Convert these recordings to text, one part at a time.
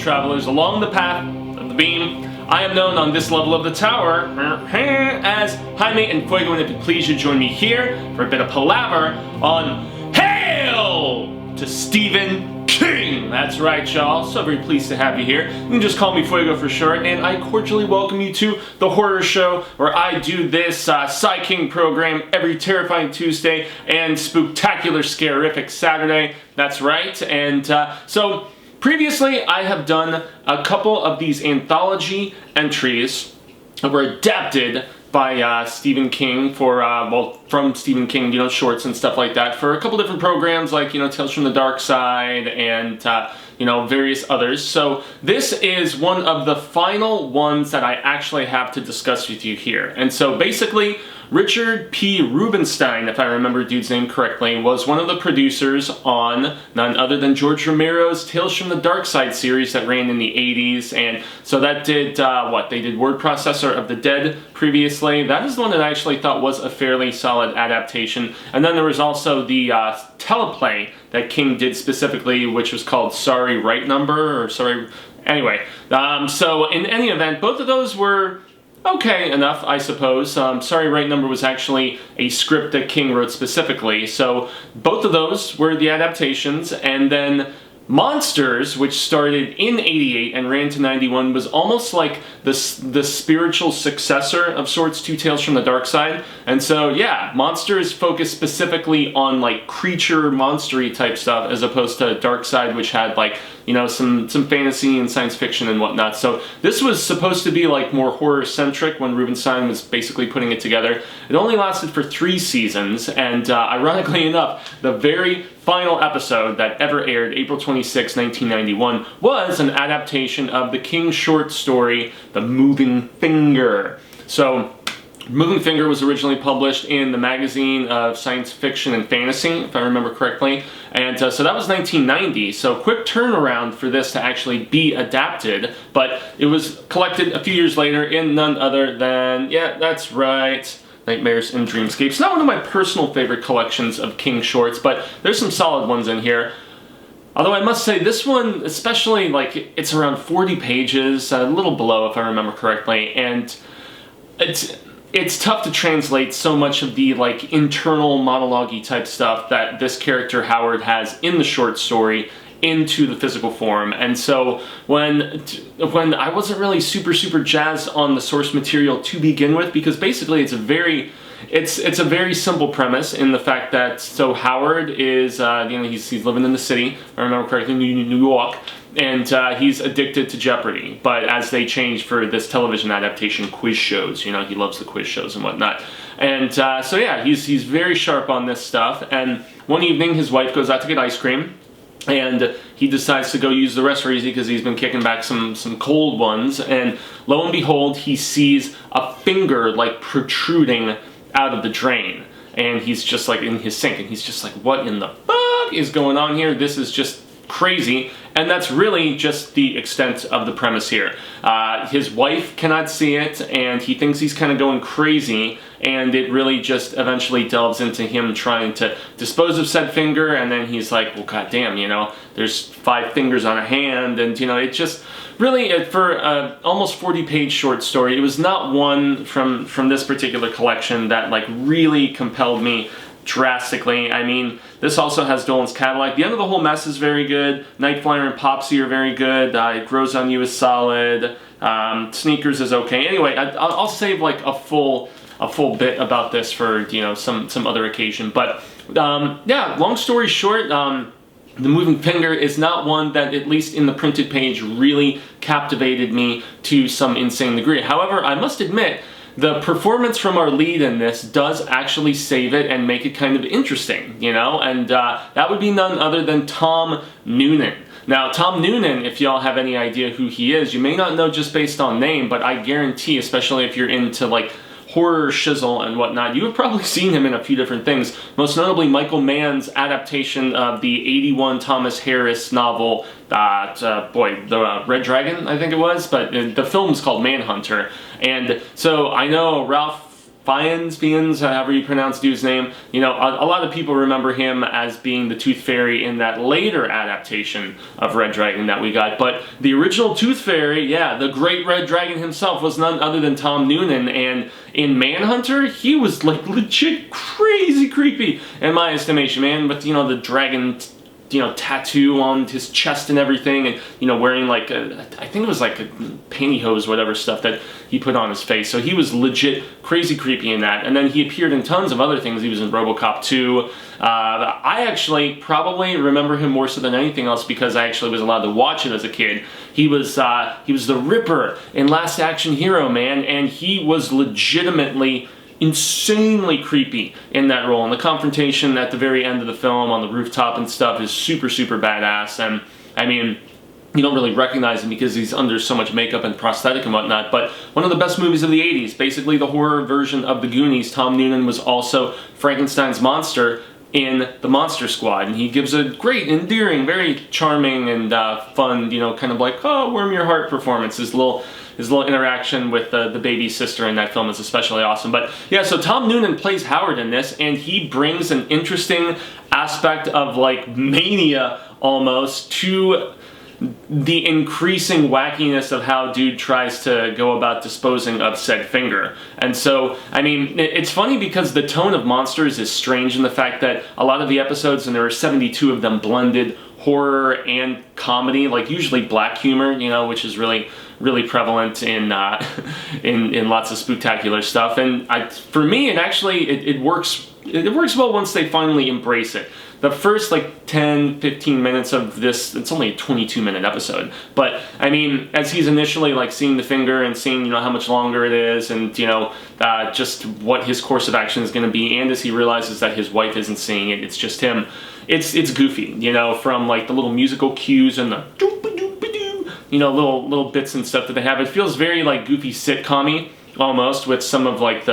travelers along the path of the beam. I am known on this level of the tower as Jaime and Fuego, and if it please you join me here for a bit of palaver on Hail to Stephen King! That's right, y'all. So very pleased to have you here. You can just call me Fuego for short, and I cordially welcome you to the horror show where I do this Sai King program every terrifying Tuesday and spooktacular scarific Saturday. That's right. And so previously I have done a couple of these anthology entries that were adapted by Stephen King for, well, from Stephen King, you know, shorts and stuff like that for a couple different programs like, you know, Tales from the Dark Side and, you know, various others. So this is one of the final ones that I actually have to discuss with you here. And so basically, Richard P. Rubinstein, if I remember dude's name correctly, was one of the producers on none other than George Romero's Tales from the Dark Side series that ran in the 80s. And so that did, what? They did Word Processor of the Dead previously. That is the one that I actually thought was a fairly solid adaptation. And then there was also the teleplay that King did specifically, which was called Sorry Right Number, or Sorry... Anyway, so in any event, both of those were okay enough, I suppose. Sorry Right Number was actually a script that King wrote specifically, so both of those were the adaptations. And then Monsters, which started in 88 and ran to 91, was almost like the spiritual successor of sorts to Tales from the Dark Side. And so, yeah, Monsters focused specifically on, like, creature, monstery type stuff, as opposed to Dark Side, which had, like, you know, some fantasy and science fiction and whatnot. So this was supposed to be, like, more horror-centric when Rubinstein was basically putting it together. It only lasted for 3 seasons, and ironically enough, the very final episode that ever aired, April 26, 1991, was an adaptation of the King short story, The Moving Finger. So, Moving Finger was originally published in the magazine of Science Fiction and Fantasy, if I remember correctly, and so that was 1990, so quick turnaround for this to actually be adapted, but it was collected a few years later in none other than, yeah, that's right, Nightmares and Dreamscapes. Not one of my personal favorite collections of King shorts, but there's some solid ones in here. Although I must say, this one, especially, like, it's around 40 pages, a little below if I remember correctly, and it's tough to translate so much of the, like, internal monologue-y type stuff that this character Howard has in the short story into the physical form. And so when I wasn't really super jazzed on the source material to begin with, because basically it's a very simple premise in the fact that, so Howard is, you know, he's living in the city, if I remember correctly, New York, and he's addicted to Jeopardy, but as they change for this television adaptation, quiz shows, you know, he loves the quiz shows and whatnot. And so yeah, he's very sharp on this stuff, and one evening his wife goes out to get ice cream, and he decides to go use the restroom because he's been kicking back some cold ones, and lo and behold, he sees a finger, like, protruding out of the drain, and he's just, like, in his sink, and he's just like, what in the fuck is going on here? This is just crazy. And that's really just the extent of the premise here. His wife cannot see it, and he thinks he's kind of going crazy, and it really just eventually delves into him trying to dispose of said finger, and then he's like, well, goddamn, you know, there's 5 fingers on a hand, and, you know, it just really, for almost 40-page short story, it was not one from this particular collection that, like, really compelled me drastically. I mean, this also has Dolan's Cadillac. The End of the Whole Mess is very good. Nightflyer and Popsy are very good. It Grows on You is solid. Sneakers is okay. Anyway, I'll save, like, a full bit about this for, you know, some other occasion. But yeah, long story short, The Moving Finger is not one that, at least in the printed page, really captivated me to some insane degree. However, I must admit, the performance from our lead in this does actually save it and make it kind of interesting, you know, and that would be none other than Tom Noonan. Now, Tom Noonan, if y'all have any idea who he is, you may not know just based on name, but I guarantee, especially if you're into, like, horror shizzle and whatnot, you have probably seen him in a few different things, most notably Michael Mann's adaptation of the 81 Thomas Harris novel, the Red Dragon, I think it was, but the film is called Manhunter. And so I know Ralph Fiennes, however you pronounce dude's name. You know, a lot of people remember him as being the Tooth Fairy in that later adaptation of Red Dragon that we got. But the original Tooth Fairy, yeah, the great Red Dragon himself was none other than Tom Noonan. And in Manhunter, he was like legit crazy creepy in my estimation, man. With, you know, the dragon, you know, tattoo on his chest and everything, and, you know, wearing like I think it was like a pantyhose, whatever stuff that he put on his face. So he was legit crazy creepy in that. And then he appeared in tons of other things. He was in RoboCop 2. I actually probably remember him more so than anything else because I actually was allowed to watch it as a kid. He was the Ripper in Last Action Hero, man, and he was legitimately insanely creepy in that role. And the confrontation at the very end of the film on the rooftop and stuff is super, super badass. And I mean, you don't really recognize him because he's under so much makeup and prosthetic and whatnot, but one of the best movies of the 80s, basically the horror version of The Goonies. Tom Noonan was also Frankenstein's monster in the Monster Squad, and he gives a great, endearing, very charming and fun, you know, kind of like, oh, warm your heart performance. His little interaction with the baby sister in that film is especially awesome. But yeah, so Tom Noonan plays Howard in this, and he brings an interesting aspect of like mania almost to the increasing wackiness of how dude tries to go about disposing of said finger. And so, I mean, it's funny because the tone of Monsters is strange in the fact that a lot of the episodes, and there are 72 of them, blended horror and comedy, like usually black humor, you know, which is really prevalent in in lots of spooktacular stuff. And for me, it works well once they finally embrace it. The first like 10-15 minutes of this, it's only a 22-minute episode, but I mean, as he's initially like seeing the finger and seeing, you know, how much longer it is, and, you know, just what his course of action is going to be, and as he realizes that his wife isn't seeing it, it's just him. It's goofy, you know, from like the little musical cues and the you know, little bits and stuff that they have. It feels very like goofy sitcom-y almost with some of like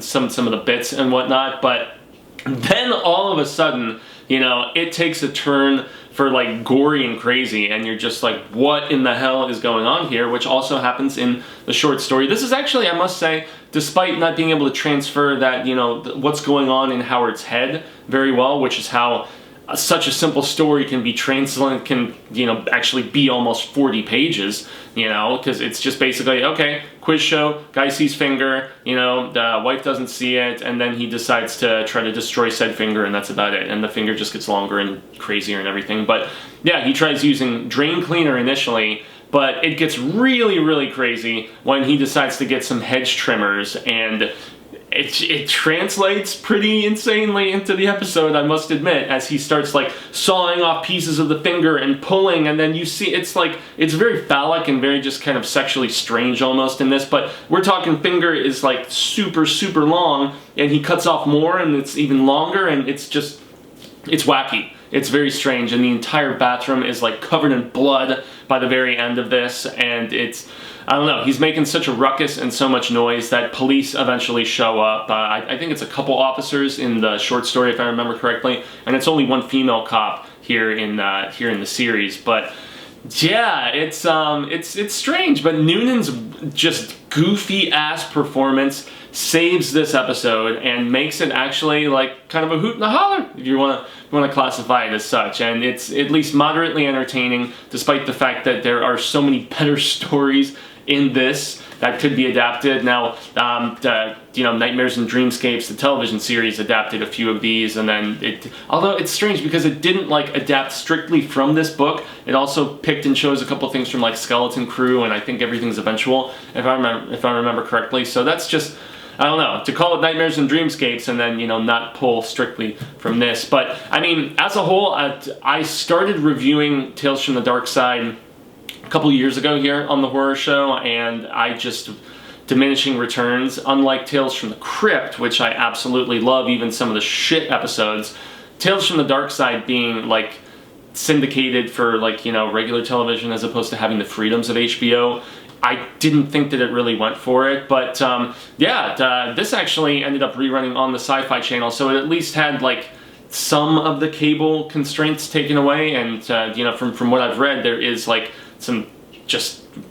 some of the bits and whatnot, but then all of a sudden, you know, it takes a turn for like gory and crazy, and you're just like, what in the hell is going on here? Which also happens in the short story. This is actually, I must say, despite not being able to transfer that, you know, what's going on in Howard's head very well, which is how such a simple story can be translated, can, you know, actually be almost 40 pages, you know, because it's just basically, okay, quiz show, guy sees finger, you know, the wife doesn't see it, and then he decides to try to destroy said finger, and that's about it, and the finger just gets longer and crazier and everything. But yeah, he tries using drain cleaner initially, but it gets really crazy when he decides to get some hedge trimmers, and it translates pretty insanely into the episode, I must admit, as he starts like sawing off pieces of the finger and pulling, and then you see it's very phallic and very just kind of sexually strange almost in this, but we're talking finger is like super long, and he cuts off more and it's even longer, and it's wacky. It's very strange, and the entire bathroom is like covered in blood by the very end of this, and I don't know, he's making such a ruckus and so much noise that police eventually show up. I think it's a couple officers in the short story, if I remember correctly, and it's only one female cop here in the series. But yeah, it's strange, but Noonan's just goofy ass performance saves this episode and makes it actually like kind of a hoot and a holler, if you want to classify it as such. And it's at least moderately entertaining, despite the fact that there are so many better stories in this that could be adapted. Now, you know, Nightmares and Dreamscapes, the television series, adapted a few of these, and then although it's strange because it didn't like adapt strictly from this book, it also picked and chose a couple things from like Skeleton Crew and I think Everything's Eventual, if I remember correctly. So that's just, I don't know, to call it Nightmares and Dreamscapes and then, you know, not pull strictly from this. But I mean, as a whole, I started reviewing Tales from the Dark Side a couple years ago here on the horror show, and I just, diminishing returns. Unlike Tales from the Crypt, which I absolutely love, even some of the shit episodes, Tales from the Dark Side being like syndicated for like, you know, regular television as opposed to having the freedoms of HBO, I didn't think that it really went for it. But yeah, this actually ended up rerunning on the Sci-Fi Channel, so it at least had like some of the cable constraints taken away. And you know, from what I've read, there is like some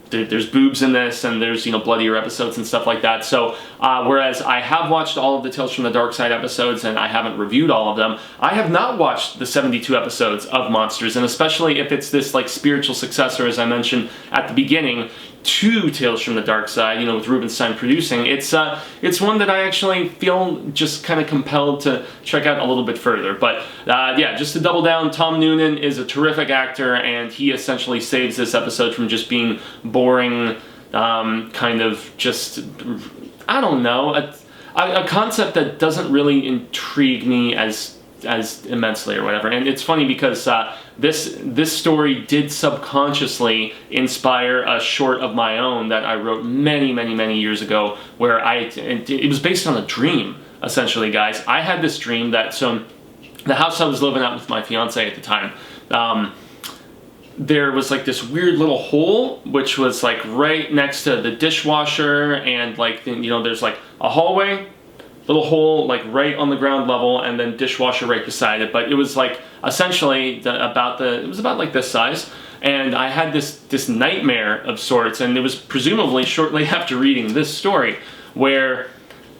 there's boobs in this, and there's, you know, bloodier episodes and stuff like that. So Whereas I have watched all of the Tales from the Dark Side episodes and I haven't reviewed all of them. I have not watched the 72 episodes of Monsters, and especially if it's this like spiritual successor, as I mentioned at the beginning, to Tales from the Dark Side, you know, with Rubenstein producing, it's one that I actually feel just kind of compelled to check out a little bit further. But yeah, just to double down, Tom Noonan is a terrific actor, and he essentially saves this episode from just being boring, kind of just, I don't know, a concept that doesn't really intrigue me as immensely or whatever. And it's funny because this story did subconsciously inspire a short of my own that I wrote many years ago, where it was based on a dream, essentially, guys. I had this dream that, so the house I was living at with my fiance at the time, there was like this weird little hole which was like right next to the dishwasher, and like, you know, there's like a hallway, little hole like right on the ground level, and then dishwasher right beside it. But it was like essentially it was about like this size, and I had this nightmare of sorts, and it was presumably shortly after reading this story where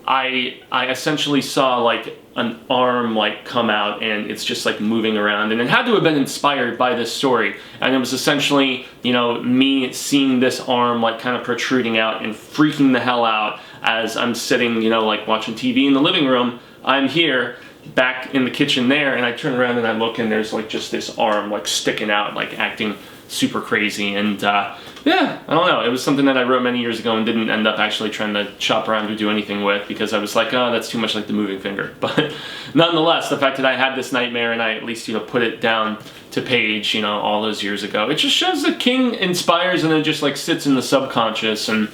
I essentially saw like an arm like come out, and it's just like moving around, and it had to have been inspired by this story. And it was essentially, you know, me seeing this arm like kind of protruding out and freaking the hell out as I'm sitting, you know, like watching TV in the living room. I'm here back in the kitchen there, and I turn around and I look, and there's like just this arm like sticking out, like acting super crazy. And yeah, I don't know, it was something that I wrote many years ago and didn't end up actually trying to chop around or do anything with, because I was like, oh, that's too much like the moving finger. But nonetheless, the fact that I had this nightmare and I at least, you know, put it down to page, you know, all those years ago, it just shows that King inspires and then just like sits in the subconscious and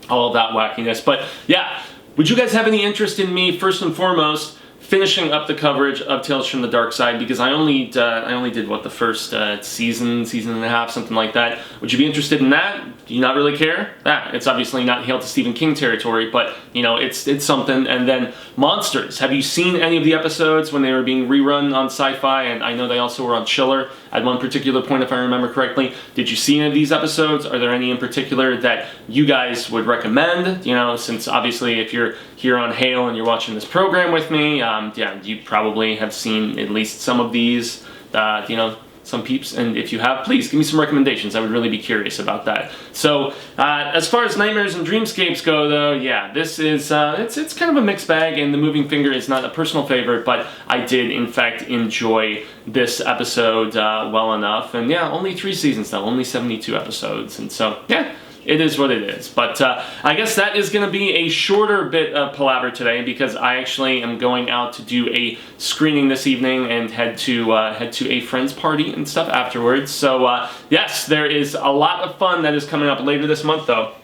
all of that wackiness. But yeah, would you guys have any interest in me, first and foremost, finishing up the coverage of Tales from the Dark Side? Because I only did what, the first season and a half, something like that. Would you be interested in that? Do you not really care? It's obviously not Hail to Stephen King territory, but you know, it's something. And then Monsters. Have you seen any of the episodes when they were being rerun on Sci-Fi? And I know they also were on Chiller at one particular point, if I remember correctly. Did you see any of these episodes? Are there any in particular that you guys would recommend? You know, since obviously if you're here on Hail and you're watching this program with me, yeah, you probably have seen at least some of these, you know, some peeps, and if you have, please give me some recommendations. I would really be curious about that. So as far as Nightmares and Dreamscapes go, though, yeah, this is it's kind of a mixed bag, and the moving finger is not a personal favorite, but I did in fact enjoy this episode well enough. And yeah, only 3 seasons though, only 72 episodes, and so yeah, it is what it is. But I guess that is going to be a shorter bit of palaver today, because I actually am going out to do a screening this evening and head to a friend's party and stuff afterwards. So yes, there is a lot of fun that is coming up later this month, though.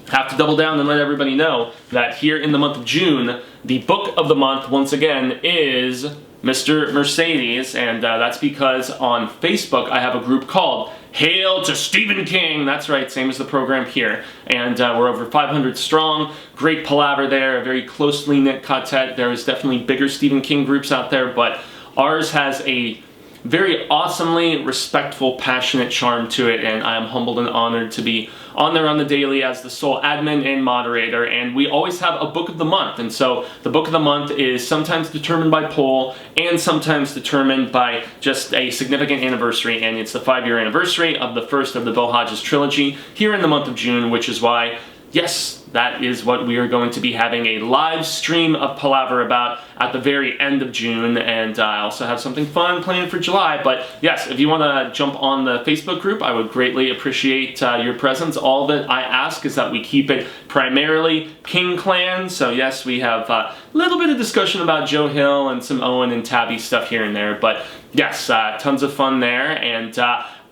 Have to double down and let everybody know that here in the month of June, the book of the month once again is Mr. Mercedes, and that's because on Facebook I have a group called Hail to Stephen King. That's right, same as the program here. And we're over 500 strong. Great palaver there, a very closely knit Ka-Tet. There is definitely bigger Stephen King groups out there, but ours has a very awesomely respectful, passionate charm to it, and I am humbled and honored to be on there on the daily as the sole admin and moderator. And we always have a book of the month, and so the book of the month is sometimes determined by poll and sometimes determined by just a significant anniversary, and it's the 5-year anniversary of the first of the Bill Hodges trilogy here in the month of June, which is why, yes, that is what we are going to be having a live stream of palaver about at the very end of June. And I also have something fun planned for July. But yes, if you want to jump on the Facebook group, I would greatly appreciate your presence. All that I ask is that we keep it primarily King Clan. So yes, we have a little bit of discussion about Joe Hill and some Owen and Tabby stuff here and there. But yes, tons of fun there. And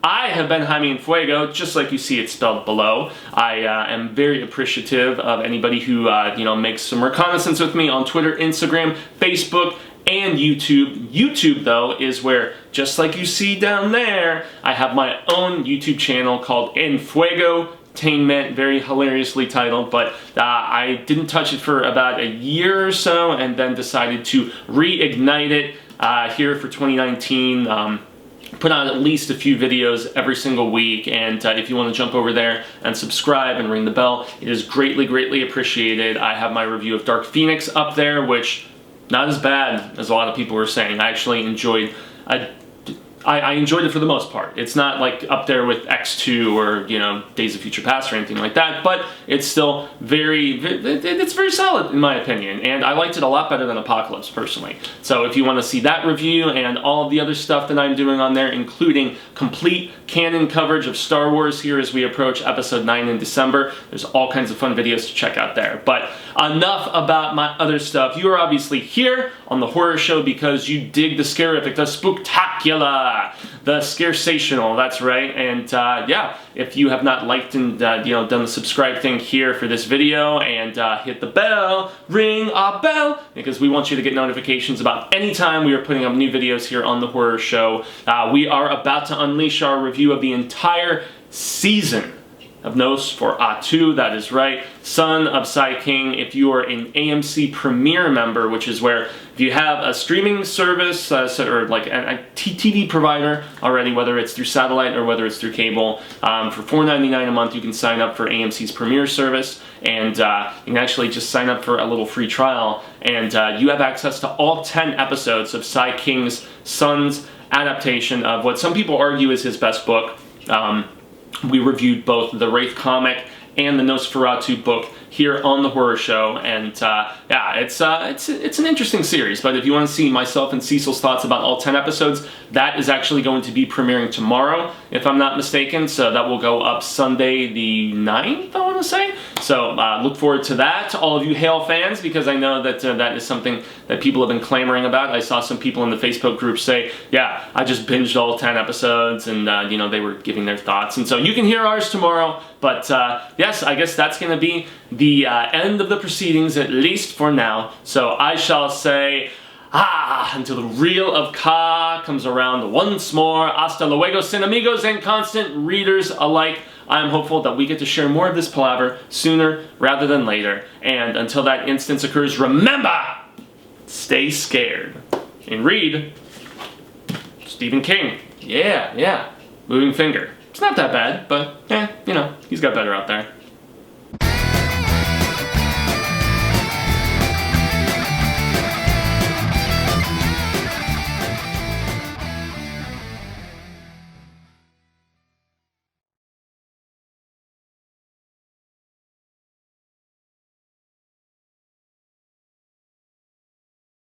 I have been Jaime and Fuego, just like you see it spelled below. I am very appreciative of anybody who you know, makes some reconnaissance with me on Twitter, Instagram, Facebook, and YouTube. YouTube, though, is where, just like you see down there, I have my own YouTube channel called En Fuego Tainment, very hilariously titled, but I didn't touch it for about a year or so, and then decided to reignite it here for 2019. put out at least a few videos every single week, and if you want to jump over there and subscribe and ring the bell, it is greatly appreciated. I have my review of Dark Phoenix up there, which not as bad as a lot of people were saying. I actually enjoyed I enjoyed it for the most part. It's not like up there with X2 or, you know, Days of Future Past or anything like that, but it's still it's very solid in my opinion, and I liked it a lot better than Apocalypse personally. So if you want to see that review and all of the other stuff that I'm doing on there, including complete canon coverage of Star Wars here as we approach Episode 9 in December, there's all kinds of fun videos to check out there. But enough about my other stuff. You are obviously here on the horror show because you dig the scarific, the spooktacular, the scaresational, that's right. And yeah, if you have not liked and you know, done the subscribe thing here for this video, and hit the bell, ring a bell, because we want you to get notifications about any time we are putting up new videos here on the horror show. We are about to unleash our review of the entire season of Nosferatu, that is right, Son of Sai King. If you are an AMC Premiere member, which is where if you have a streaming service or like a TV provider already, whether it's through satellite or whether it's through cable, for $4.99 a month you can sign up for AMC's Premiere service, and you can actually just sign up for a little free trial, and you have access to all 10 episodes of Sai King's Son's adaptation of what some people argue is his best book. We reviewed both the Wraith comic and the Nosferatu book here on the horror show, and yeah, it's an interesting series. But if you want to see myself and Cecil's thoughts about all 10 episodes, that is actually going to be premiering tomorrow, if I'm not mistaken. So that will go up Sunday the 9th, I want to say. So look forward to that, all of you Hale fans, because I know that that is something that people have been clamoring about. I saw some people in the Facebook group say, yeah, I just binged all 10 episodes, and you know, they were giving their thoughts. And so you can hear ours tomorrow. But yes, I guess that's going to be the end of the proceedings, at least for now. So I shall say, until the reel of Ka comes around once more. Hasta luego, sin amigos, and constant readers alike. I am hopeful that we get to share more of this palaver sooner rather than later. And until that instance occurs, remember, stay scared. And read Stephen King. Yeah, Moving Finger. It's not that bad, but, you know, he's got better out there.